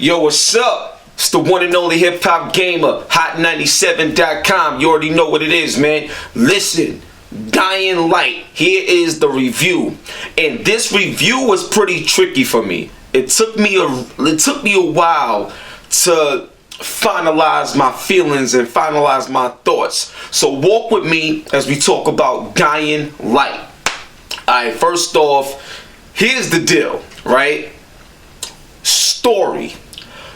Yo, what's up? It's the one and only HipHopGamer, Hot97.com. You already know what it is, man. Listen, Dying Light. Here is the review. And this review was pretty tricky for me. It took me a while to finalize my feelings and finalize my thoughts. So walk with me as we talk about Dying Light. Alright, first off, here's the deal, right? Story.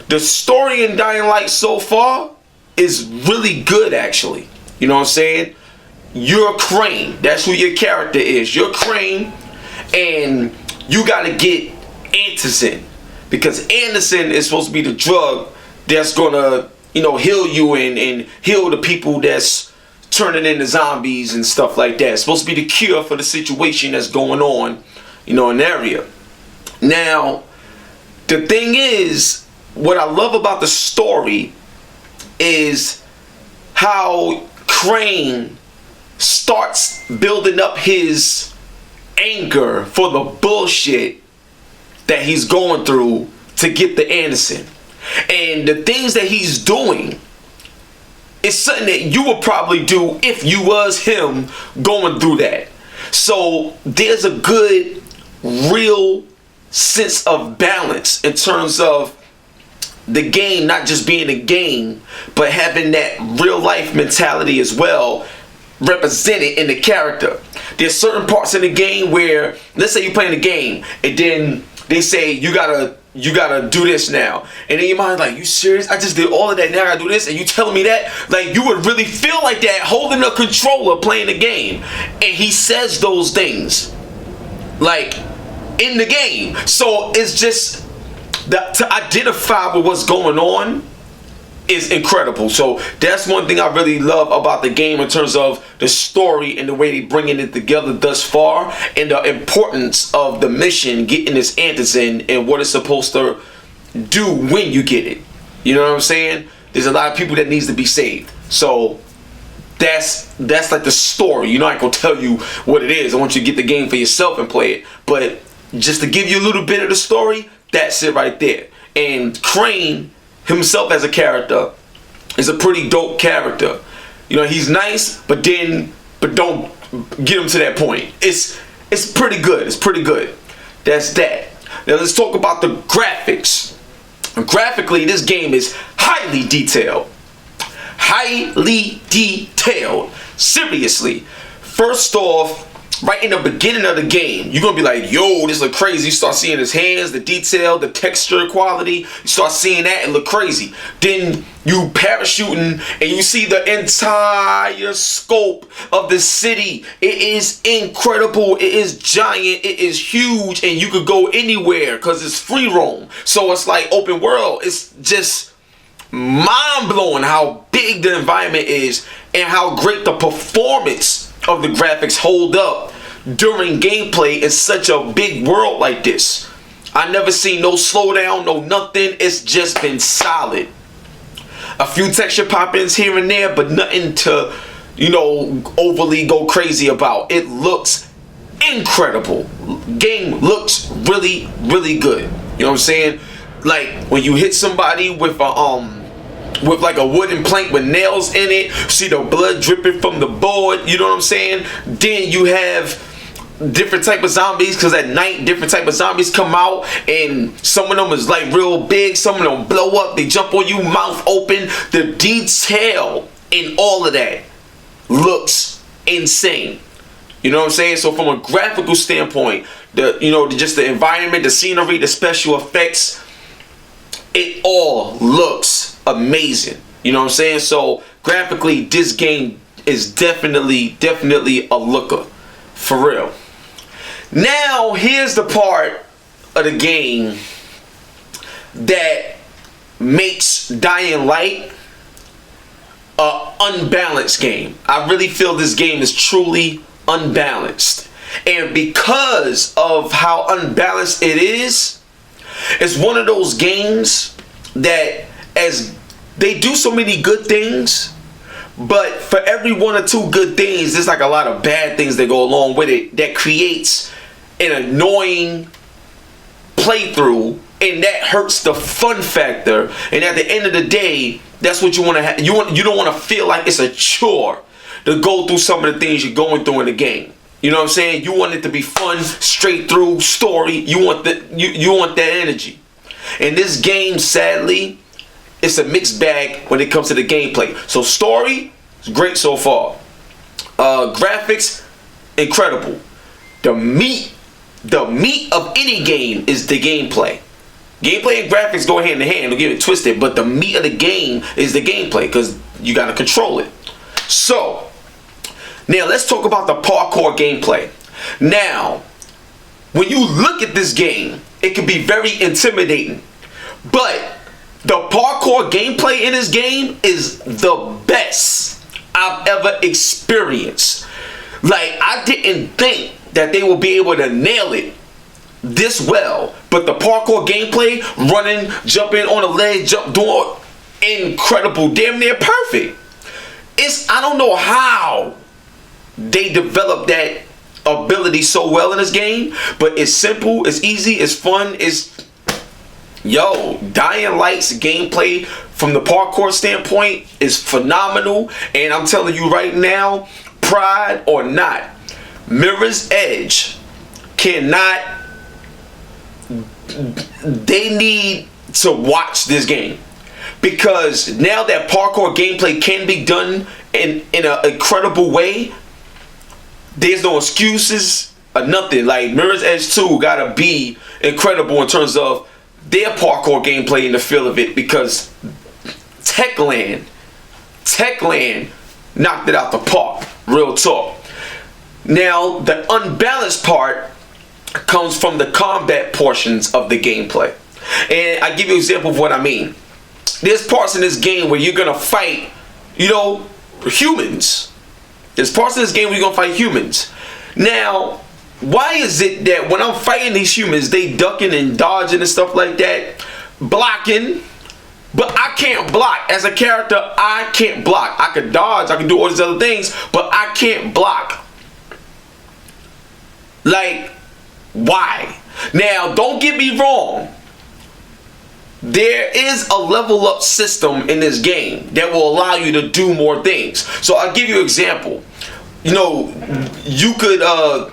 The story in Dying Light so far is really good, actually. You know what I'm saying? You're Crane. That's who your character is. You're Crane, and you gotta get Anderson, because Anderson is supposed to be the drug that's gonna, heal you and heal the people that's turning into zombies and stuff like that. It's supposed to be the cure for the situation that's going on, in the area. Now, the thing is, what I love about the story is how Crane starts building up his anger for the bullshit that he's going through to get the Anderson. And the things that he's doing is something that you would probably do if you was him going through that. So there's a good, real sense of balance in terms of the game not just being a game, but having that real life mentality as well represented in the character. There's certain parts in the game where, let's say you're playing a game and then they say you gotta do this now, and in your mind like, you serious? I just did all of that, now I gotta do this, and you telling me that? Like, you would really feel like that holding a controller playing the game. And he says those things like in the game. So it's just to identify with what's going on is incredible. So that's one thing I really love about the game in terms of the story and the way they bringing it together thus far, and the importance of the mission, getting this Anderson and what it's supposed to do when you get it. You know what I'm saying? There's a lot of people that needs to be saved. So that's like the story. I ain't gonna tell you what it is. I want you to get the game for yourself and play it. But just to give you a little bit of the story, that's it right there. And Crane himself as a character is a pretty dope character. He's nice, but don't get him to that point. It's pretty good. It's pretty good. That's that. Now let's talk about the graphics. Graphically, this game is highly detailed. Highly detailed. Seriously. First off, right in the beginning of the game, you're gonna be like, yo, this look crazy. You start seeing his hands, the detail, the texture quality. You start seeing that and look crazy. Then you parachuting and you see the entire scope of the city. It is incredible. It is giant. It is huge, and you could go anywhere because it's free roam. So it's like open world. It's just mind-blowing how big the environment is and how great the performance of the graphics hold up during gameplay in such a big world like this. I never seen no slowdown, no nothing. It's just been solid. A few texture pop-ins here and there, but nothing to, overly go crazy about. It looks incredible. Game looks really, really good. You know what I'm saying? Like when you hit somebody with like a wooden plank with nails in it, see the blood dripping from the board, you know what I'm saying? Then you have different type of zombies, because at night different type of zombies come out, and some of them is like real big, some of them blow up, they jump on you, mouth open. The detail in all of that looks insane. You know what I'm saying? So from a graphical standpoint, just the environment, the scenery, the special effects, it all looks amazing. You know what I'm saying? So graphically, this game is definitely a looker. For real. Now, here's the part of the game that makes Dying Light an unbalanced game. I really feel this game is truly unbalanced. And because of how unbalanced it is, it's one of those games that, as they do so many good things, but for every one or two good things, there's like a lot of bad things that go along with it that creates an annoying playthrough and that hurts the fun factor. And at the end of the day, that's what you want to have. You don't want to feel like it's a chore to go through some of the things you're going through in the game. You know what I'm saying? You want it to be fun, straight through story. You want you want that energy. And this game, sadly, it's a mixed bag when it comes to the gameplay. So story is great so far. Graphics, incredible. The meat of any game is the gameplay. Gameplay and graphics go hand in hand. Don't get it twisted, but the meat of the game is the gameplay because you got to control it. So now let's talk about the parkour gameplay. Now, when you look at this game, it can be very intimidating, but the parkour gameplay in this game is the best I've ever experienced. Like, I didn't think that they would be able to nail it this well, but the parkour gameplay, running, jumping on a ledge, doing incredible, damn near perfect. I don't know how they developed that ability so well in this game, but it's simple, it's easy, it's fun, Dying Light's gameplay from the parkour standpoint is phenomenal, and I'm telling you right now, pride or not, Mirror's Edge they need to watch this game, because now that parkour gameplay can be done in an incredible way, there's no excuses or nothing. Like, Mirror's Edge 2 gotta be incredible in terms of their parkour gameplay in the feel of it, because Techland knocked it out the park. Real talk. Now, the unbalanced part comes from the combat portions of the gameplay. And I give you an example of what I mean. There's parts in this game where you're gonna fight, humans. There's parts in this game where you're gonna fight humans. Now, why is it that when I'm fighting these humans, they ducking and dodging and stuff like that, blocking, but I can't block? As a character, I can't block. I can dodge, I can do all these other things, but I can't block. Like, why? Now, don't get me wrong. There is a level up system in this game that will allow you to do more things. So I'll give you an example. You could,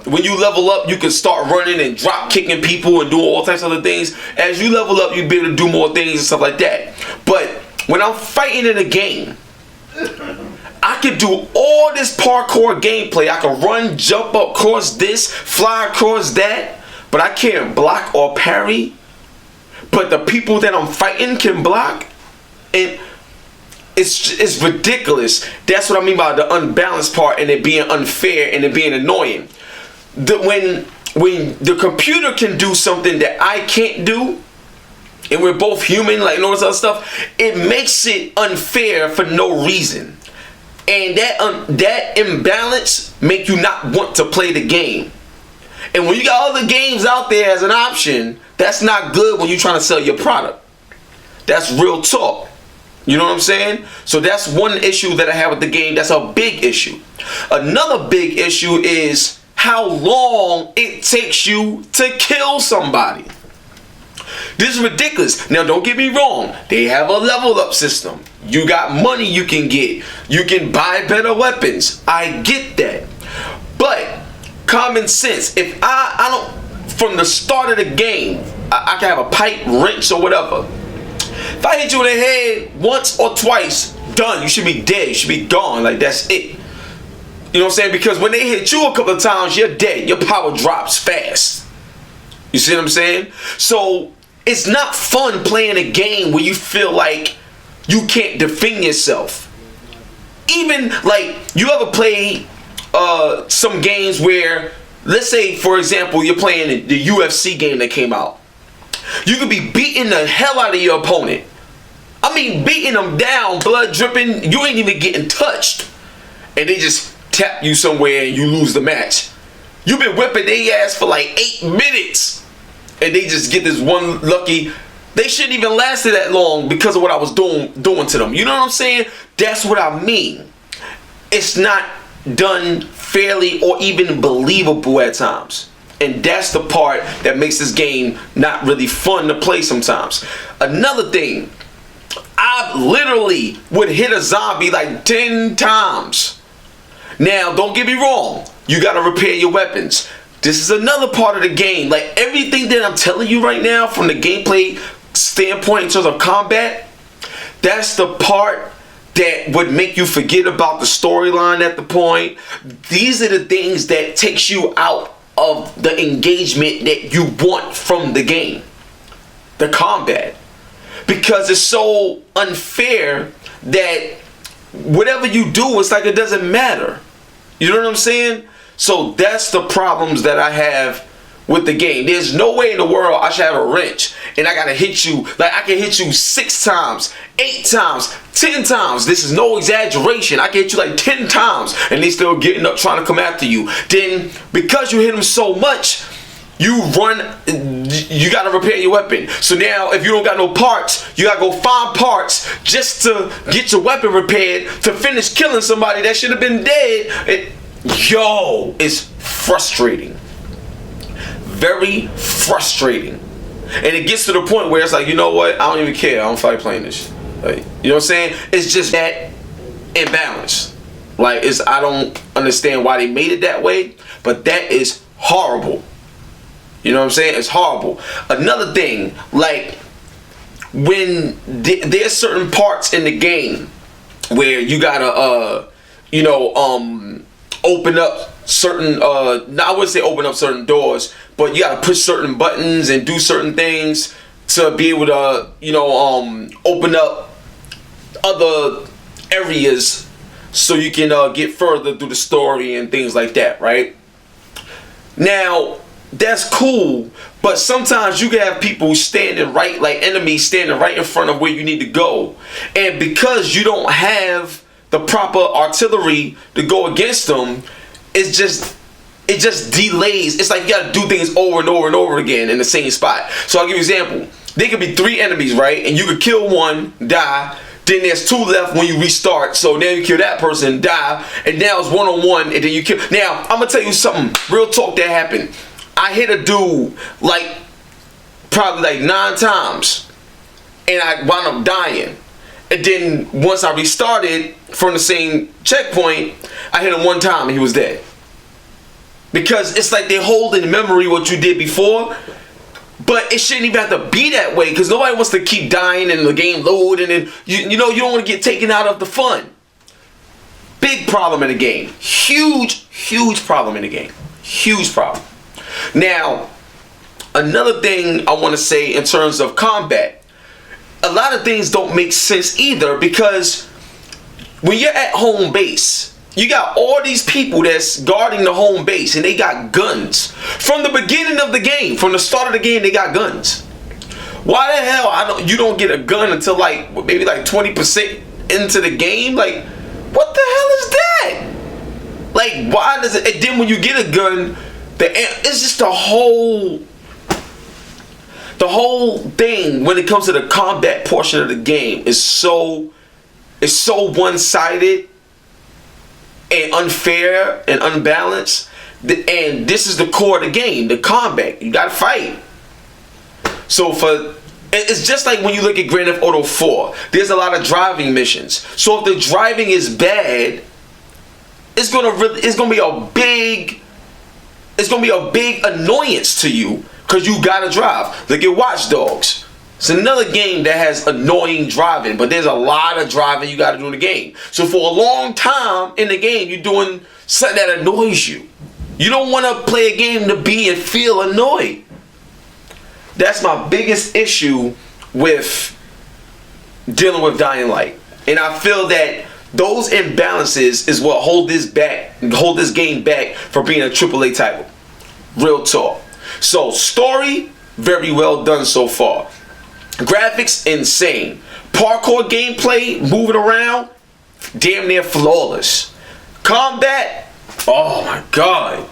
when you level up, you could start running and drop kicking people and doing all types of other things. As you level up, you'll be able to do more things and stuff like that. But when I'm fighting in a game, I can do all this parkour gameplay. I can run, jump up, cross this, fly across that, but I can't block or parry. But the people that I'm fighting can block, and it's ridiculous. That's what I mean by the unbalanced part, and it being unfair and it being annoying. When the computer can do something that I can't do, and we're both human, like all this other stuff, it makes it unfair for no reason. And that imbalance make you not want to play the game. And when you got other games out there as an option, that's not good when you're trying to sell your product. That's real talk. You know what I'm saying? So that's one issue that I have with the game. That's a big issue. Another big issue is how long it takes you to kill somebody. This is ridiculous. Now, don't get me wrong. They have a level up system. You got money you can get. You can buy better weapons. I get that. But common sense. If I don't, from the start of the game, I can have a pipe, wrench, or whatever. If I hit you in the head once or twice, done. You should be dead. You should be gone. Like, that's it. You know what I'm saying? Because when they hit you a couple of times, you're dead. Your power drops fast. You see what I'm saying? So it's not fun playing a game where you feel like you can't defend yourself. Even like, you ever play some games where, let's say for example, you're playing the UFC game that came out. You could be beating the hell out of your opponent. I mean, beating them down, blood dripping, you ain't even getting touched, and they just tap you somewhere and you lose the match. You've been whipping their ass for like 8 minutes, and they just get this one lucky. They shouldn't even lasted that long because of what I was doing to them. You know what I'm saying? That's what I mean. It's not done fairly or even believable at times. And that's the part that makes this game not really fun to play sometimes. Another thing, I literally would hit a zombie like 10 times. Now, don't get me wrong. You got to repair your weapons. This is another part of the game. Like, everything that I'm telling you right now from the gameplay standpoint in terms of combat, that's the part that would make you forget about the storyline at the point. These are the things that takes you out of the engagement that you want from the game. The combat. Because it's so unfair that whatever you do, it's like it doesn't matter. You know what I'm saying? So that's the problems that I have with the game. There's no way in the world I should have a wrench and I gotta hit you. Like, I can hit you 6 times, 8 times, 10 times. This is no exaggeration. I can hit you like 10 times and they still getting up trying to come after you. Then because you hit them so much, you gotta repair your weapon. So now if you don't got no parts, you gotta go find parts just to get your weapon repaired to finish killing somebody that should have been dead. It's frustrating. Very frustrating. And it gets to the point where it's like, you know what? I don't even care. I don't feel like playing this. Like, you know what I'm saying? It's just that imbalance. Like, I don't understand why they made it that way, but that is horrible. You know what I'm saying? It's horrible. Another thing, like, when there's certain parts in the game where you gotta, open up certain, I wouldn't say open up certain doors, but you gotta push certain buttons and do certain things to be able to, open up other areas so you can get further through the story and things like that, right? Now, that's cool, but sometimes you can have people standing right, like enemies standing right in front of where you need to go. And because you don't have the proper artillery to go against them, it just delays. It's like you gotta do things over and over and over again in the same spot. So I'll give you an example. There could be 3 enemies, right? And you could kill one, die. Then there's 2 left when you restart. So now you kill that person, die. And now it's 1-on-1, and then you kill. Now, I'm gonna tell you something, real talk that happened. I hit a dude like probably like 9 times and I wound up dying. And then once I restarted from the same checkpoint, I hit him 1 time and he was dead. Because it's like they hold in memory what you did before, but it shouldn't even have to be that way because nobody wants to keep dying and the game load and then you don't want to get taken out of the fun. Big problem in the game. Huge problem in the game. Huge problem. Now, another thing I want to say in terms of combat, a lot of things don't make sense either because when you're at home base, you got all these people that's guarding the home base and they got guns. From the beginning of the game, from the start of the game, they got guns. Why the hell you don't get a gun until like maybe like 20% into the game? Like, what the hell is that? Like, why does it? And then when you get a gun, it's just the whole thing when it comes to the combat portion of the game is so one-sided and unfair and unbalanced. And this is the core of the game, the combat. You gotta fight. So it's just like when you look at Grand Theft Auto 4, there's a lot of driving missions. So if the driving is bad, it's gonna be a big annoyance to you because you gotta drive. Look at Watch Dogs. It's another game that has annoying driving, but there's a lot of driving you gotta do in the game. So for a long time in the game, you're doing something that annoys you. You don't want to play a game to be and feel annoyed. That's my biggest issue with dealing with Dying Light. And I feel that those imbalances is what hold this game back from being a AAA title. Real talk. So story, very well done so far. Graphics, insane. Parkour gameplay, moving around, damn near flawless. Combat, oh my god,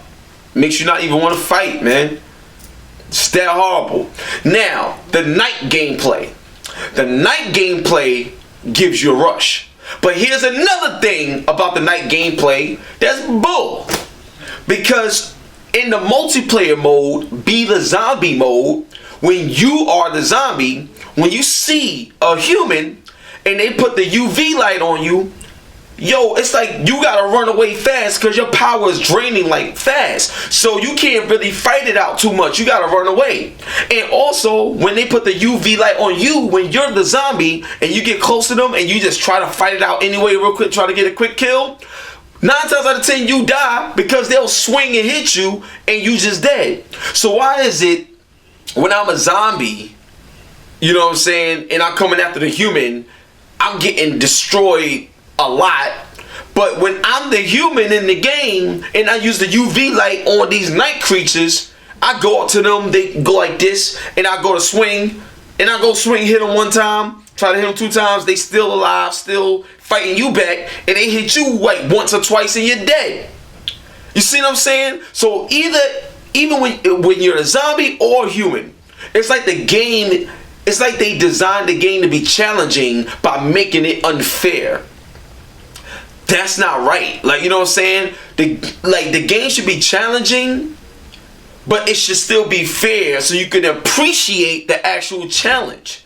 makes you not even want to fight, man. It's that horrible. Now, the night gameplay. The night gameplay gives you a rush. But here's another thing about the night gameplay that's bull. Because In the multiplayer mode, be the zombie mode, when you are the zombie, when you see a human and they put the UV light on you, yo, it's like you gotta run away fast because your power is draining like fast. So you can't really fight it out too much. You gotta run away. And also, when they put the UV light on you, when you're the zombie and you get close to them and you just try to fight it out anyway real quick, try to get a quick kill, 9 times out of 10 you die because they'll swing and hit you and you just dead. So why is it when I'm a zombie, you know what I'm saying, and I'm coming after the human, I'm getting destroyed a lot, but when I'm the human in the game and I use the UV light on these night creatures, I go up to them, they go like this, and I go to swing, and I go swing, hit them 1 time, try to hit them 2 times, they still alive, still fighting you back, and they hit you like once or twice and you're dead. You see what I'm saying? So even when you're a zombie or a human, it's like the game, it's like they designed the game to be challenging by making it unfair. That's not right. Like, you know what I'm saying? The game should be challenging, but it should still be fair so you can appreciate the actual challenge.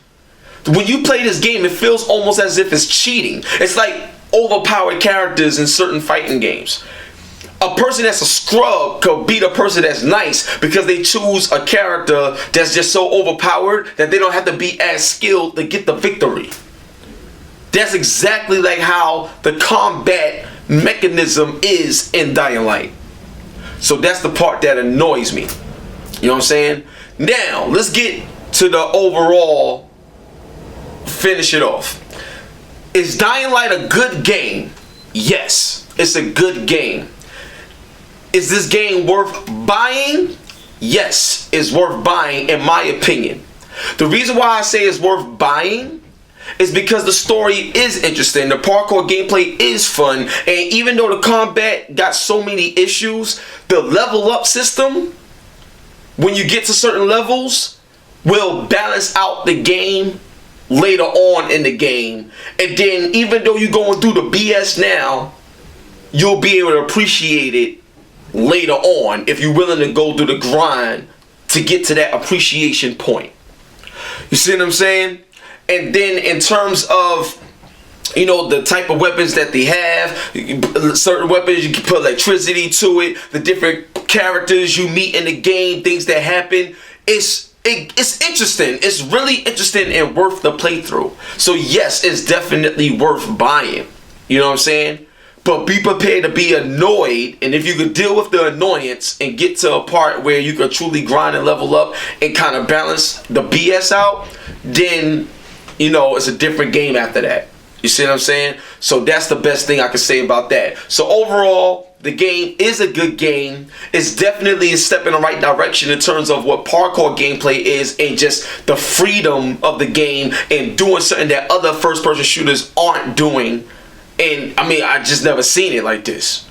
When you play this game, it feels almost as if it's cheating. It's like overpowered characters in certain fighting games. A person that's a scrub could beat a person that's nice because they choose a character that's just so overpowered that they don't have to be as skilled to get the victory. That's exactly like how the combat mechanism is in Dying Light. So that's the part that annoys me. You know what I'm saying? Now, let's get to the overall, finish it off. Is Dying Light a good game? Yes, it's a good game. Is this game worth buying? Yes, it's worth buying in my opinion. The reason why I say it's worth buying is because the story is interesting, the parkour gameplay is fun, and even though the combat got so many issues, the level up system, when you get to certain levels, will balance out the game later on in the game. And then even though you're going through the BS now, you'll be able to appreciate it later on if you're willing to go through the grind to get to that appreciation point. You see what I'm saying? And then in terms of, you know, the type of weapons that they have, certain weapons you can put electricity to it, the different characters you meet in the game, things that happen, it's interesting. It's really interesting and worth the playthrough. So yes, it's definitely worth buying. You know what I'm saying? But be prepared to be annoyed, and if you could deal with the annoyance and get to a part where you can truly grind and level up and kind of balance the BS out, then, you know, it's a different game after that. You see what I'm saying? So that's the best thing I can say about that. So overall, the game is a good game. It's definitely a step in the right direction in terms of what parkour gameplay is and just the freedom of the game and doing something that other first-person shooters aren't doing. And I mean, I just never seen it like this.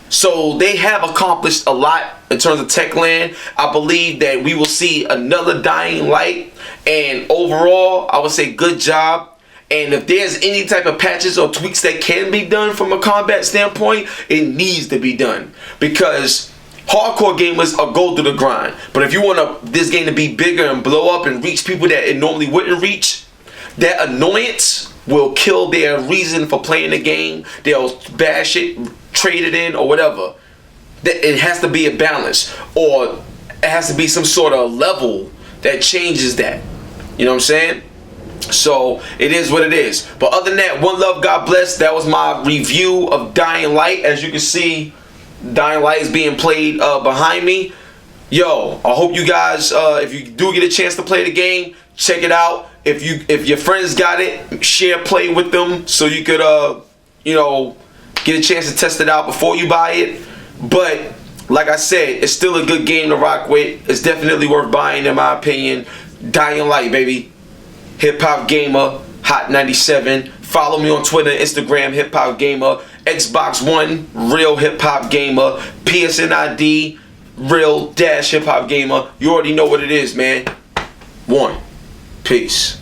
So they have accomplished a lot in terms of Techland. I believe that we will see another Dying Light. And overall, I would say good job. And if there's any type of patches or tweaks that can be done from a combat standpoint, it needs to be done. Because hardcore gamers are go through the grind. But if you want this game to be bigger and blow up and reach people that it normally wouldn't reach, that annoyance will kill their reason for playing the game. They'll bash it, trade it in, or whatever. It has to be a balance, or it has to be some sort of level that changes that. You know what I'm saying? So it is what it is. But other than that, one love, God bless. That was my review of Dying Light. As you can see, Dying Light is being played behind me. Yo, I hope you guys, if you do get a chance to play the game, check it out. If your friends got it, share play with them so you could you know, get a chance to test it out before you buy it. But like I said, it's still a good game to rock with. It's definitely worth buying in my opinion. Dying Light, baby. HipHopGamer, Hot 97. Follow me on Twitter, Instagram, HipHopGamer. Xbox One, Real HipHopGamer. PSN ID, Real-HipHopGamer. You already know what it is, man. Peace.